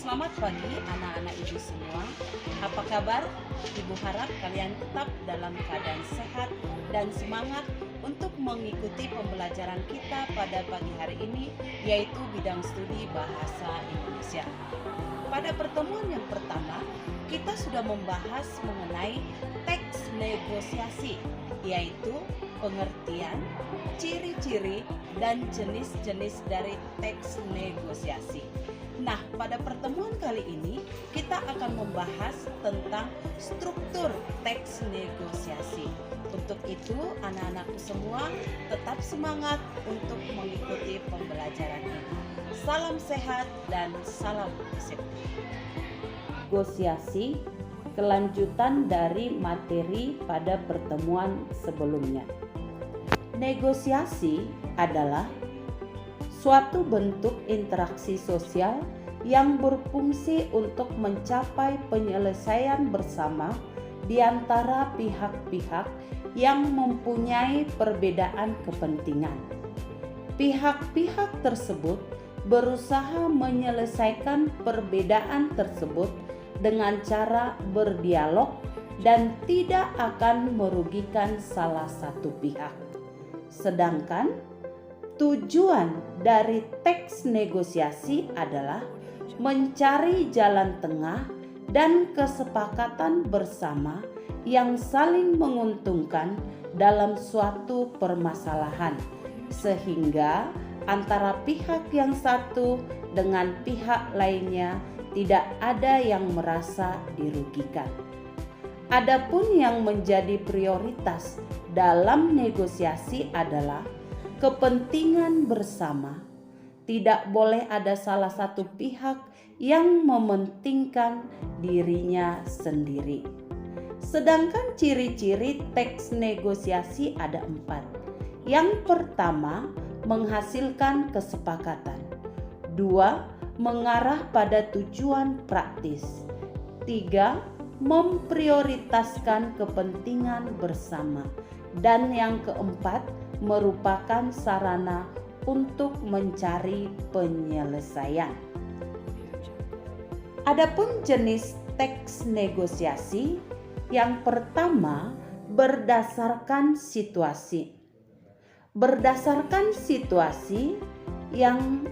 Selamat pagi anak-anak ibu semua. Apa kabar? Ibu harap kalian tetap dalam keadaan sehat dan semangat untuk mengikuti pembelajaran kita pada pagi hari ini, yaitu bidang studi bahasa Indonesia. Pada pertemuan yang pertama, kita sudah membahas mengenai teks negosiasi, yaitu pengertian, ciri-ciri, dan jenis-jenis dari teks negosiasi. Nah, pada pertemuan kali ini kita akan membahas tentang struktur teks negosiasi. Untuk itu, anak-anakku semua tetap semangat untuk mengikuti pembelajaran ini. Salam sehat dan salam disiplin. Negosiasi, kelanjutan dari materi pada pertemuan sebelumnya. Negosiasi adalah suatu bentuk interaksi sosial yang berfungsi untuk mencapai penyelesaian bersama di antara pihak-pihak yang mempunyai perbedaan kepentingan. Pihak-pihak tersebut berusaha menyelesaikan perbedaan tersebut dengan cara berdialog dan tidak akan merugikan salah satu pihak. Sedangkan tujuan dari teks negosiasi adalah mencari jalan tengah dan kesepakatan bersama yang saling menguntungkan dalam suatu permasalahan, sehingga antara pihak yang satu dengan pihak lainnya tidak ada yang merasa dirugikan. Adapun yang menjadi prioritas dalam negosiasi adalah kepentingan bersama. Tidak boleh ada salah satu pihak yang mementingkan dirinya sendiri. Sedangkan ciri-ciri teks negosiasi ada 4. Yang pertama, menghasilkan kesepakatan. 2. Mengarah pada tujuan praktis. 3. Memprioritaskan kepentingan bersama. Dan yang keempat, merupakan sarana untuk mencari penyelesaian. Adapun jenis teks negosiasi, yang pertama berdasarkan situasi. Berdasarkan situasi yang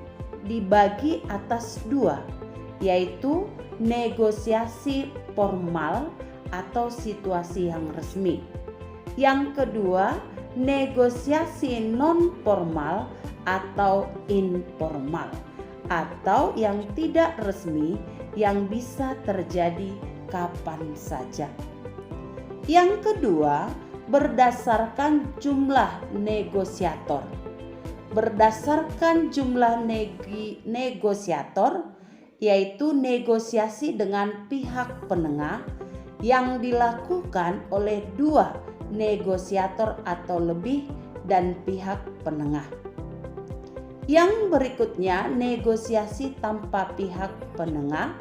dibagi atas 2, yaitu negosiasi formal atau situasi yang resmi. Yang kedua, negosiasi non-formal atau informal atau yang tidak resmi yang bisa terjadi kapan saja. Yang kedua, berdasarkan jumlah negosiator. Berdasarkan jumlah negosiator, yaitu negosiasi dengan pihak penengah yang dilakukan oleh 2 negosiator atau lebih dan pihak penengah. Yang berikutnya, negosiasi tanpa pihak penengah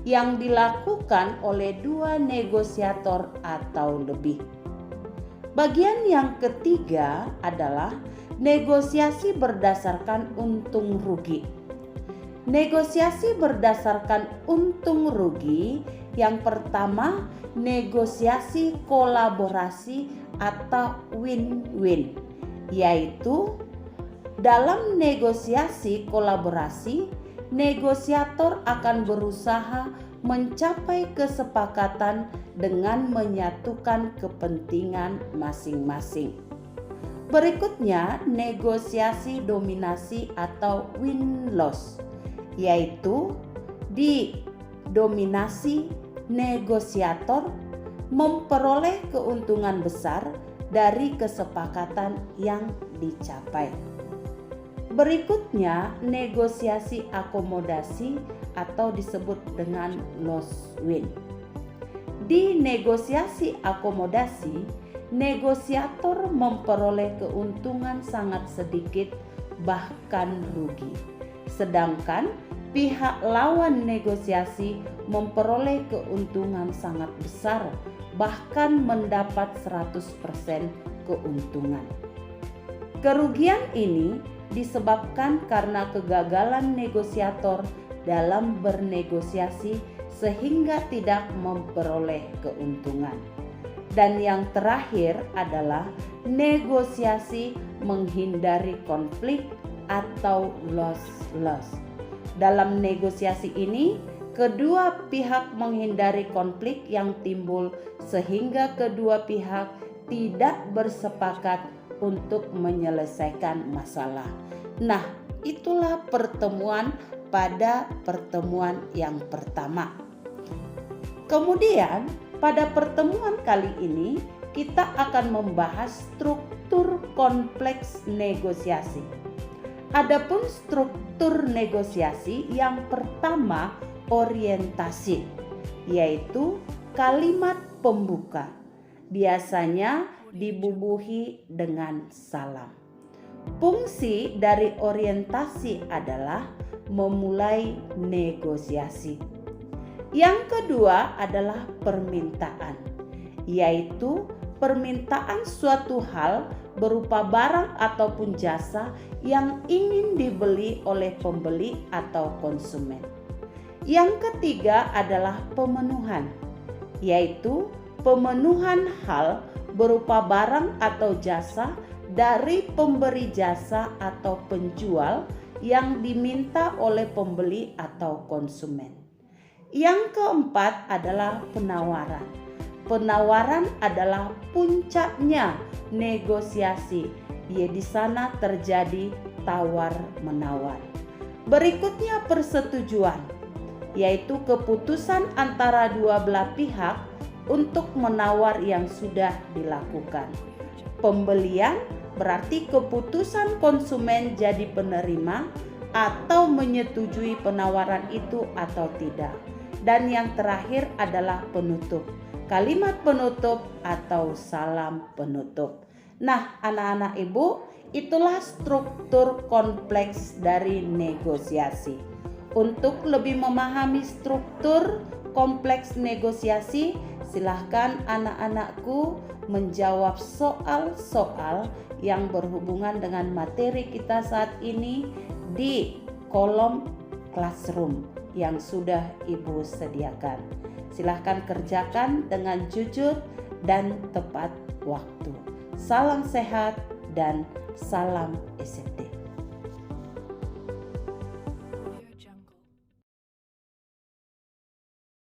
yang dilakukan oleh 2 negosiator atau lebih. Bagian yang ketiga adalah negosiasi berdasarkan untung rugi. Negosiasi berdasarkan untung rugi, yang pertama negosiasi kolaborasi atau win-win, yaitu dalam negosiasi kolaborasi, negosiator akan berusaha mencapai kesepakatan dengan menyatukan kepentingan masing-masing. Berikutnya, negosiasi dominasi atau win-loss, yaitu di dominasi negosiator memperoleh keuntungan besar dari kesepakatan yang dicapai. Berikutnya, negosiasi akomodasi atau disebut dengan loss win. Di negosiasi akomodasi, negosiator memperoleh keuntungan sangat sedikit bahkan rugi. Sedangkan pihak lawan negosiasi memperoleh keuntungan sangat besar bahkan mendapat 100% keuntungan. Kerugian ini disebabkan karena kegagalan negosiator dalam bernegosiasi sehingga tidak memperoleh keuntungan. Dan yang terakhir adalah negosiasi menghindari konflik atau loss-loss. Dalam negosiasi ini, kedua pihak menghindari konflik yang timbul sehingga kedua pihak tidak bersepakat untuk menyelesaikan masalah. Nah, itulah pertemuan pada pertemuan yang pertama. Kemudian, pada pertemuan kali ini kita akan membahas struktur kompleks negosiasi. Adapun struktur negosiasi yang pertama orientasi, yaitu kalimat pembuka. Biasanya dibubuhi dengan salam. Fungsi dari orientasi adalah memulai negosiasi. Yang kedua adalah permintaan, yaitu permintaan suatu hal berupa barang ataupun jasa yang ingin dibeli oleh pembeli atau konsumen. Yang ketiga adalah pemenuhan, yaitu pemenuhan hal berupa barang atau jasa dari pemberi jasa atau penjual yang diminta oleh pembeli atau konsumen. Yang keempat adalah penawaran. Penawaran adalah puncaknya negosiasi. Di sana terjadi tawar-menawar. Berikutnya persetujuan, yaitu keputusan antara dua belah pihak untuk menawar yang sudah dilakukan. Pembelian berarti keputusan konsumen jadi penerima atau menyetujui penawaran itu atau tidak. Dan yang terakhir adalah penutup. Kalimat penutup atau salam penutup. Nah, anak-anak ibu, itulah struktur kompleks dari negosiasi. Untuk lebih memahami struktur kompleks negosiasi, silahkan anak-anakku menjawab soal-soal yang berhubungan dengan materi kita saat ini di kolom classroom yang sudah Ibu sediakan. Silahkan kerjakan dengan jujur dan tepat waktu. Salam sehat dan salam SFD.